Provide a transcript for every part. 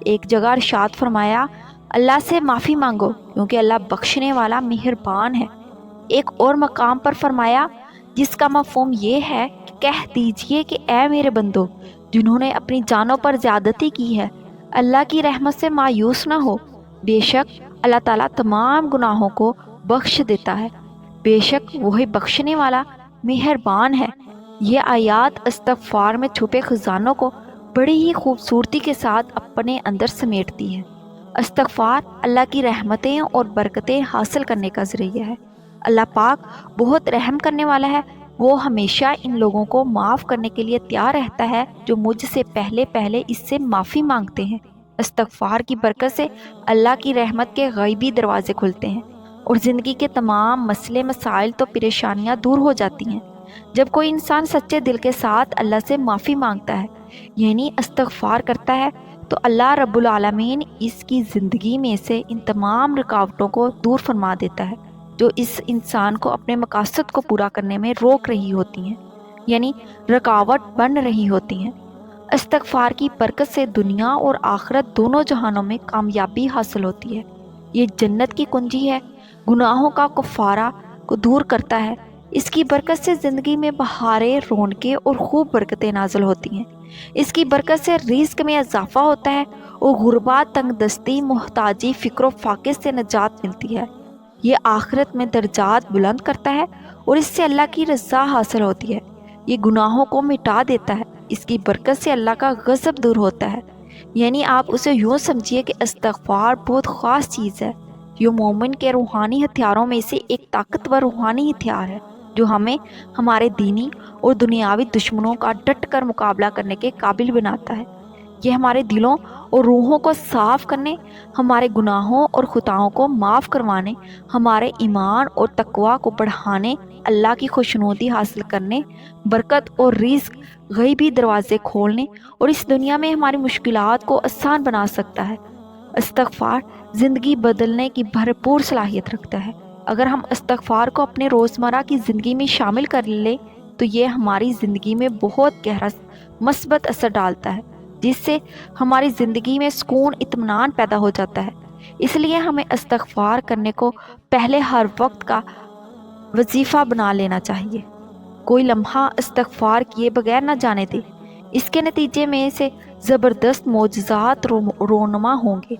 ایک جگہ ارشاد فرمایا اللہ سے معافی مانگو کیونکہ اللہ بخشنے والا مہربان ہے۔ ایک اور مقام پر فرمایا جس کا مفہوم یہ ہے کہ کہہ دیجئے کہ اے میرے بندو جنہوں نے اپنی جانوں پر زیادتی کی ہے اللہ کی رحمت سے مایوس نہ ہو، بے شک اللہ تعالیٰ تمام گناہوں کو بخش دیتا ہے، بے شک وہی بخشنے والا مہربان ہے۔ یہ آیات استغفار میں چھپے خزانوں کو بڑی ہی خوبصورتی کے ساتھ اپنے اندر سمیٹتی ہے۔ استغفار اللہ کی رحمتیں اور برکتیں حاصل کرنے کا ذریعہ ہے۔ اللہ پاک بہت رحم کرنے والا ہے، وہ ہمیشہ ان لوگوں کو معاف کرنے کے لیے تیار رہتا ہے جو مجھ سے پہلے اس سے معافی مانگتے ہیں۔ استغفار کی برکت سے اللہ کی رحمت کے غیبی دروازے کھلتے ہیں اور زندگی کے تمام مسئلے مسائل تو پریشانیاں دور ہو جاتی ہیں۔ جب کوئی انسان سچے دل کے ساتھ اللہ سے معافی مانگتا ہے یعنی استغفار کرتا ہے تو اللہ رب العالمین اس کی زندگی میں سے ان تمام رکاوٹوں کو دور فرما دیتا ہے جو اس انسان کو اپنے مقاصد کو پورا کرنے میں روک رہی ہوتی ہیں، یعنی رکاوٹ بن رہی ہوتی ہیں۔ استغفار کی برکت سے دنیا اور آخرت دونوں جہانوں میں کامیابی حاصل ہوتی ہے۔ یہ جنت کی کنجی ہے، گناہوں کا کفارہ کو دور کرتا ہے۔ اس کی برکت سے زندگی میں بہاریں، رونقیں اور خوب برکتیں نازل ہوتی ہیں۔ اس کی برکت سے رزق میں اضافہ ہوتا ہے اور غربت، تنگ دستی، محتاجی، فقر و فاقے سے نجات ملتی ہے۔ یہ آخرت میں درجات بلند کرتا ہے اور اس سے اللہ کی رضا حاصل ہوتی ہے۔ یہ گناہوں کو مٹا دیتا ہے، اس کی برکت سے اللہ کا غضب دور ہوتا ہے۔ یعنی آپ اسے یوں سمجھیے کہ استغفار بہت خاص چیز ہے، یہ مومن کے روحانی ہتھیاروں میں سے ایک طاقتور روحانی ہتھیار ہے جو ہمیں ہمارے دینی اور دنیاوی دشمنوں کا ڈٹ کر مقابلہ کرنے کے قابل بناتا ہے۔ یہ ہمارے دلوں اور روحوں کو صاف کرنے، ہمارے گناہوں اور خطاؤں کو معاف کروانے، ہمارے ایمان اور تقوی کو بڑھانے، اللہ کی خوشنودی حاصل کرنے، برکت اور رزق غیبی دروازے کھولنے اور اس دنیا میں ہماری مشکلات کو آسان بنا سکتا ہے۔ استغفار زندگی بدلنے کی بھرپور صلاحیت رکھتا ہے۔ اگر ہم استغفار کو اپنے روزمرہ کی زندگی میں شامل کر لیں تو یہ ہماری زندگی میں بہت گہرا مثبت اثر ڈالتا ہے، جس سے ہماری زندگی میں سکون، اطمینان پیدا ہو جاتا ہے۔ اس لیے ہمیں استغفار کرنے کو پہلے ہر وقت کا وظیفہ بنا لینا چاہیے۔ کوئی لمحہ استغفار کیے بغیر نہ جانے دے، اس کے نتیجے میں سے زبردست معجزات رونما ہوں گے۔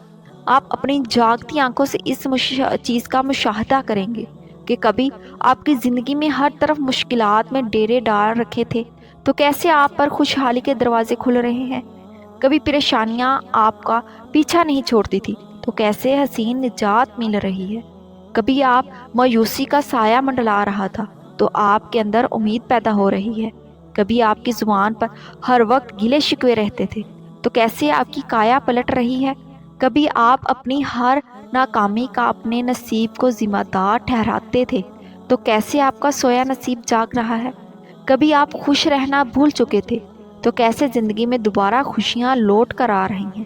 آپ اپنی جاگتی آنکھوں سے اس چیز کا مشاہدہ کریں گے کہ کبھی آپ کی زندگی میں ہر طرف مشکلات میں ڈیرے ڈال رکھے تھے تو کیسے آپ پر خوشحالی کے دروازے کھل رہے ہیں۔ کبھی پریشانیاں آپ کا پیچھا نہیں چھوڑتی تھی تو کیسے حسین نجات مل رہی ہے۔ کبھی آپ مایوسی کا سایہ منڈلا رہا تھا تو آپ کے اندر امید پیدا ہو رہی ہے۔ کبھی آپ کی زبان پر ہر وقت گلے شکوے رہتے تھے تو کیسے آپ کی کایا پلٹ رہی ہے۔ کبھی آپ اپنی ہر ناکامی کا اپنے نصیب کو ذمہ دار ٹھہراتے تھے تو کیسے آپ کا سویا نصیب جاگ رہا ہے۔ کبھی آپ خوش رہنا بھول چکے تھے تو کیسے زندگی میں دوبارہ خوشیاں لوٹ کر آ رہی ہیں۔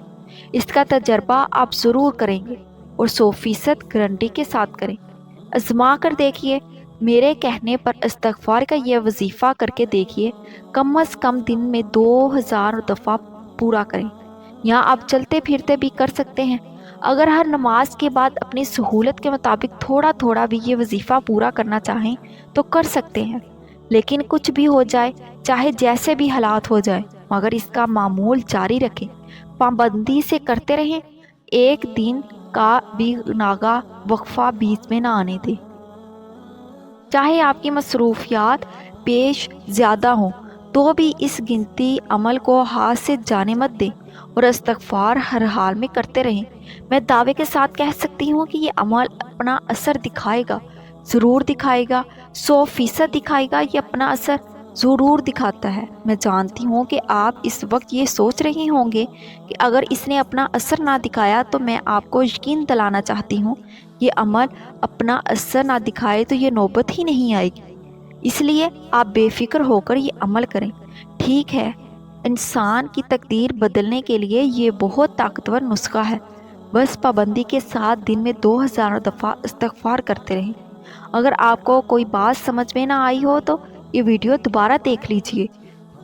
اس کا تجربہ آپ ضرور کریں گے اور 100% گارنٹی کے ساتھ کریں۔ آزما کر دیکھیے، میرے کہنے پر استغفار کا یہ وظیفہ کر کے دیکھیے، کم از کم دن میں 2000 دفعہ پورا کریں، یا آپ چلتے پھرتے بھی کر سکتے ہیں۔ اگر ہر نماز کے بعد اپنی سہولت کے مطابق تھوڑا تھوڑا بھی یہ وظیفہ پورا کرنا چاہیں تو کر سکتے ہیں، لیکن کچھ بھی ہو جائے، چاہے جیسے بھی حالات ہو جائیں، مگر اس کا معمول جاری رکھیں، پابندی سے کرتے رہیں، ایک دن کا بھی ناگا وقفہ بیچ میں نہ آنے دیں۔ چاہے آپ کی مصروفیات پیش زیادہ ہوں تو بھی اس گنتی عمل کو ہاتھ سے جانے مت دیں اور استغفار ہر حال میں کرتے رہیں۔ میں دعوے کے ساتھ کہہ سکتی ہوں کہ یہ عمل اپنا اثر دکھائے گا، ضرور دکھائے گا، 100% دکھائے گا۔ یہ اپنا اثر ضرور دکھاتا ہے۔ میں جانتی ہوں کہ آپ اس وقت یہ سوچ رہے ہوں گے کہ اگر اس نے اپنا اثر نہ دکھایا تو میں آپ کو یقین دلانا چاہتی ہوں یہ عمل اپنا اثر نہ دکھائے تو یہ نوبت ہی نہیں آئے گی۔ اس لیے آپ بے فکر ہو کر یہ عمل کریں۔ ٹھیک ہے، انسان کی تقدیر بدلنے کے لیے یہ بہت طاقتور نسخہ ہے، بس پابندی کے ساتھ دن میں 2000 دفعہ استغفار کرتے رہیں۔ اگر آپ کو کوئی بات سمجھ میں نہ آئی ہو تو یہ ویڈیو دوبارہ دیکھ لیجئے۔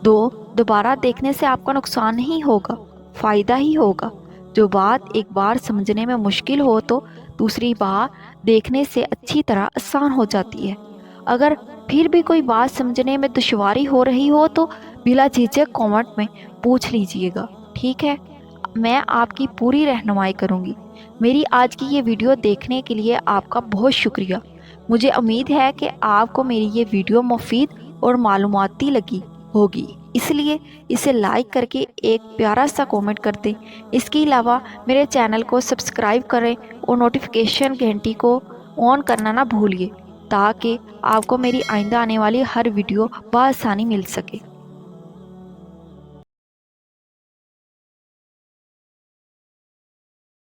دوبارہ دیکھنے سے آپ کا نقصان نہیں ہوگا، فائدہ ہی ہوگا۔ جو بات ایک بار سمجھنے میں مشکل ہو تو دوسری بار دیکھنے سے اچھی طرح آسان ہو جاتی ہے۔ اگر پھر بھی کوئی بات سمجھنے میں دشواری ہو رہی ہو تو بلا جھجک کامنٹ میں پوچھ لیجئے گا، ٹھیک ہے؟ میں آپ کی پوری رہنمائی کروں گی۔ میری آج کی یہ ویڈیو دیکھنے کے لیے آپ کا بہت شکریہ۔ مجھے امید ہے کہ آپ کو میری یہ ویڈیو مفید اور معلوماتی لگی ہوگی، اس لیے اسے لائک کر کے ایک پیارا سا کومنٹ کر دیں۔ اس کے علاوہ میرے چینل کو سبسکرائب کریں اور نوٹیفیکیشن گھنٹی کو آن کرنا نہ بھولیے تاکہ آپ کو میری آئندہ آنے والی ہر ویڈیو بآسانی مل سکے۔